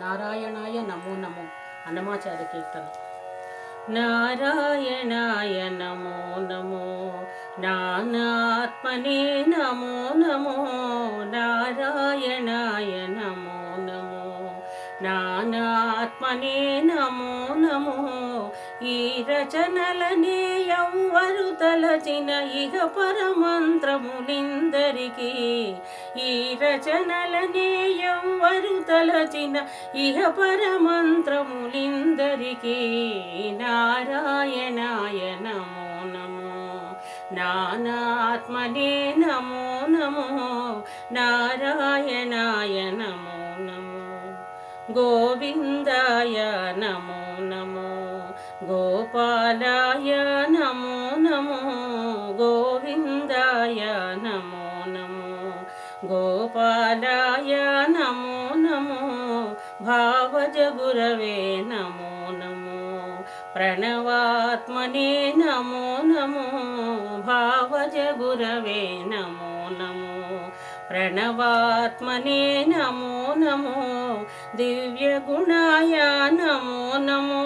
నారాయణాయ నమో నమో అన్నమాచార్య కీర్తన. నారాయణాయ నమో నమో నానాత్మనే నమో నమో నారాయణాయ నమో నమో నానాత్మనే నమో నమో. ఈ రచనలనే ఎవ్వరు తలచిన ఇహ పరమంత్రములిందరికీ, ఈ రచనలనే ఎవ్వరు తలచిన ఇహ పరమంత్రములిందరికీ. నారాయణాయ నమో నమో నానాత్మనే నమో నమో నారాయణాయ నమో నమో. గోవిందాయ నమో నమో గోపాలాయ నమో నమో గోవిందాయ నమో నమో గోపాలాయ నమో నమో. భావజ గురవే నమో నమో ప్రణవాత్మనే నమో నమో భావజ గురవే నమో నమో ప్రణవాత్మనే నమో నమో. దివ్య గుణాయ నమో నమో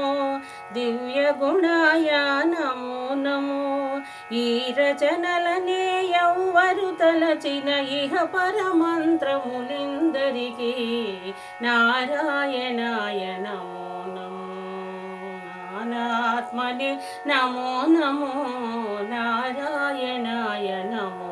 దివ్య గుణాయ నమో నమో. ఈ రచనలనే ఎవ్వరు తలచిన ఇహ పరమంత్రములిందరికీ. నారాయణాయ నమో నమో నానాత్మనే నమో నమో నారాయణాయ నమో